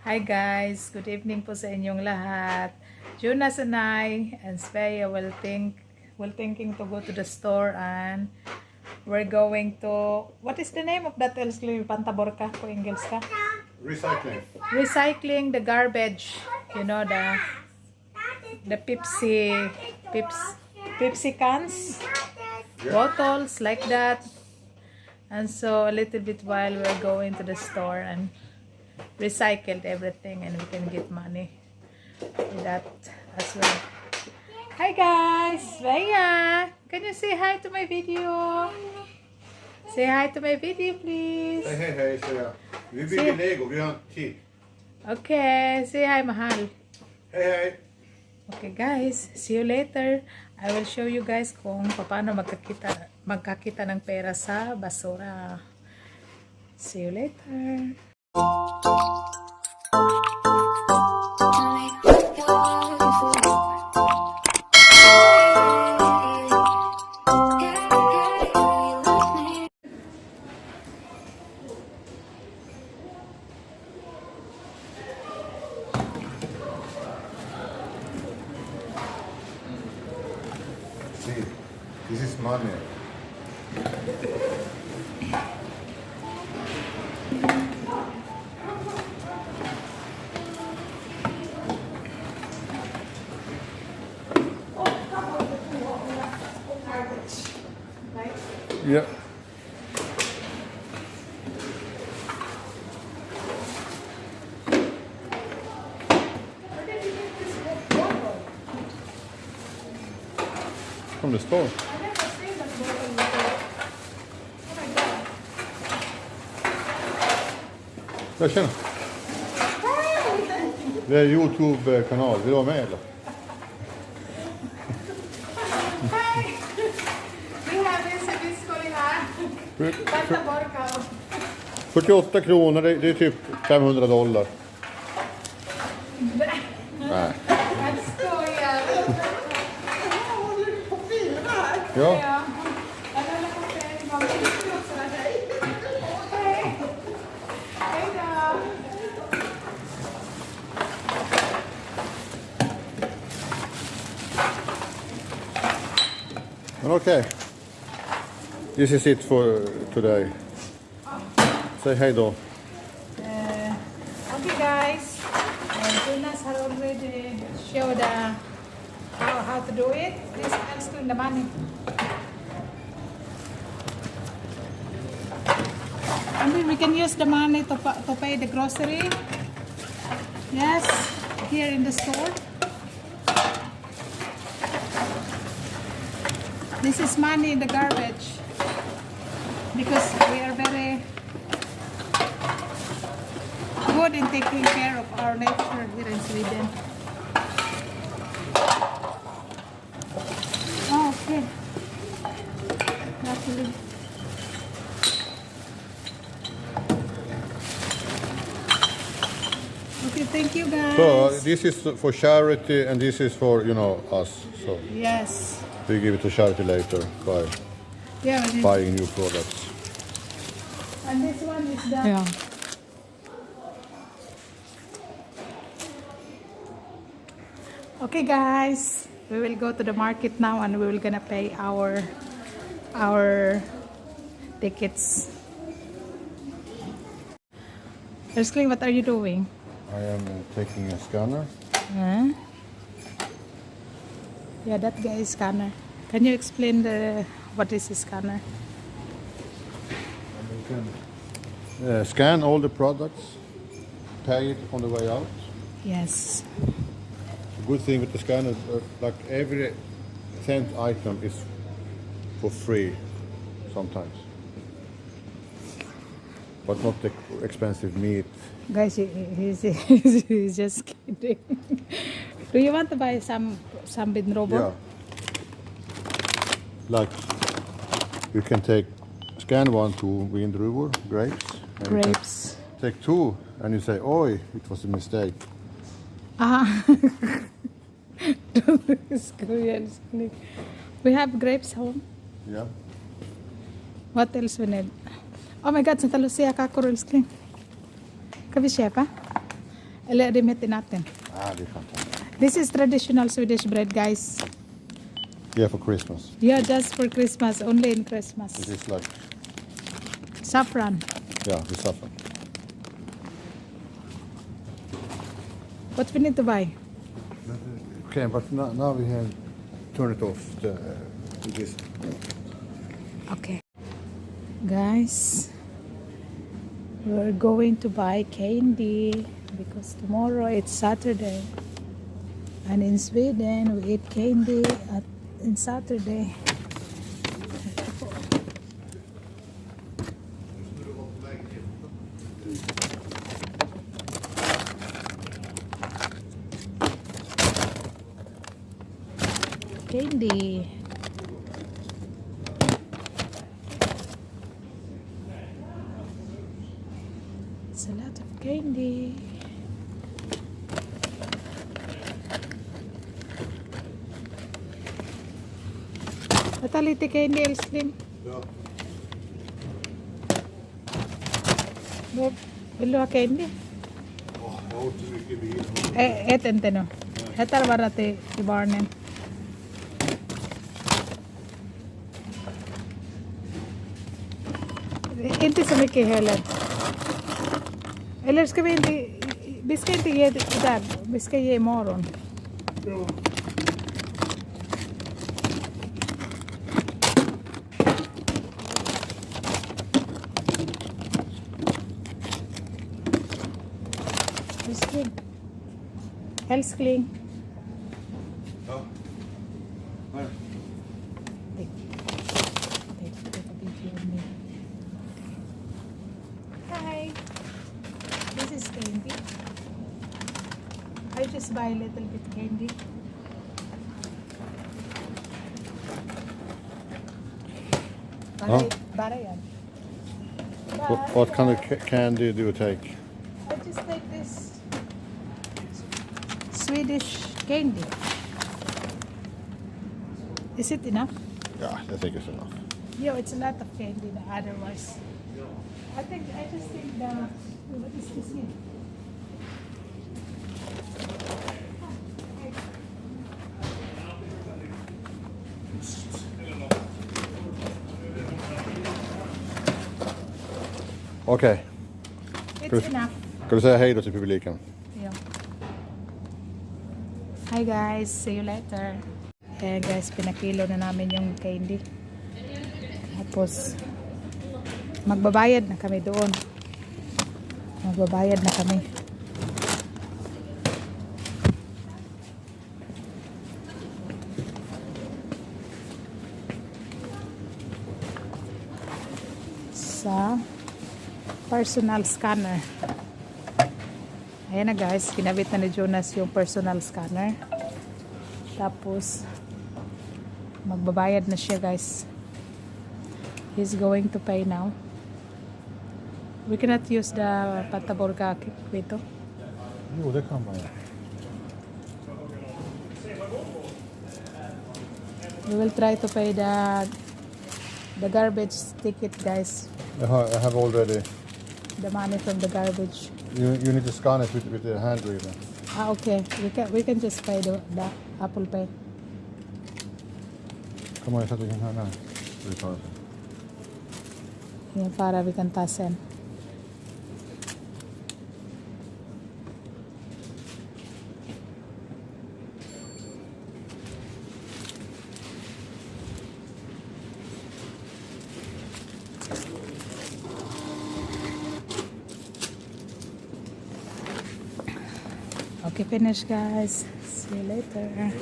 Hi guys, good evening po sa inyong lahat. Jonas and I and Svea will thinking to go to the store and we're going to, what is the name of that else? Pantabor ka po English ka? Recycling. Recycling the garbage, you know, the Pepsi cans, bottles like that. And so a little bit while we're going to the store and recycled everything and we can get money with that as well. Hi guys, Svea, can you say hi to my video? Say hi to my video please. Hej, säger jag. Vi bygger Lego, vi har inte tid. Okay, say hi mahal. Hej. Okay guys, see you later. I will show you guys kung paano magkakita ng pera sa basura. See you later. See, this is money. Yeah. From the store. Jag känner. Det är YouTube-kanal. Vill du vara med eller? We have this going on. 48 kronor, det är typ $500. Nej. Jag skojar. Ja. Men okej. This is it for today. Say hej då. Okay guys, Jonas has already showed how to do it. This is doing the money. And then we can use the money to pay the grocery. Yes, here in the store. This is money in the garbage because we are very good in taking care of our nature here in Sweden. Oh, okay. Luckily. Okay, thank you guys. So this is for charity and this is for, us. So Yes. we give it to charity later by Yeah. buying new products. And this one is the. Yeah. Okay guys, we will go to the market now and we will gonna pay our tickets. Firstly, what are you doing? I am taking a scanner. Huh? Yeah, that guy is scanner. Can you explain what is a scanner? And you can scan all the products, pay it on the way out. Yes. The good thing with the scanner, like every 10th item is for free sometimes. But not the expensive meat. Guys, he's just kidding. Do you want to buy some binrobo? Yeah. Like you can scan 1 to vindruvor, grapes. And you can Grapes. take 2 and you say, "Oi, it was a mistake." Ah. We have grapes home. Yeah. What else we need? Oh my God, Santa Lucia, kakurulskling. Kan vi köpa? Eller remetin natin. Vi kan ta det. This is traditional Swedish bread, guys. Yeah, for Christmas. Yeah, just for Christmas, only in Christmas. It is like, Saffron. yeah, with saffron. What we need to buy? Okay, but now we have turn it off. This. Okay. Guys, we're going to buy candy because tomorrow it's Saturday. And in Sweden, we eat candy in Saturday. Candy. It's a lot of candy. Natalite candy, Elslim. Ja. Vill du ha candy? Jag åt så mycket bil. Ät inte nu. Äta bara till barnen. Inte så mycket heller. Eller ska vi inte... Vi ska inte ge det där. Vi ska ge imorgon. Ja. Älskling. Älskling. Ja. Här. Hi. This is candy. I just buy a little bit candy. Bara yan. What kind of candy do you take? I just take this Swedish candy. Is it enough? Yeah, I think it's enough. Yo, it's a lot of candy otherwise. I just think what is this here? Okej. It's enough. Ska du säga hej då till publiken? Yeah. Hi guys, see you later. Ayan guys, pinakilo na namin yung candy. Tapos, magbabayad na kami doon. Magbabayad na kami. Sa personal scanner. Ayan na guys, kinabit na ni Jonas yung personal scanner. Tapos, magbabayad na siya guys. He's going to pay now. We cannot use the pataborga kvitto. Jo, det kan man göra. We will try to pay the garbage ticket guys. I have already. The money from the garbage. You need to scan it with the hand reader. Ah, okay. We can just pay the Apple Pay. Kom on, jag sätter den här nära. Vi tar det. Yan, para we can ta sen. Okay, finish guys. See you later.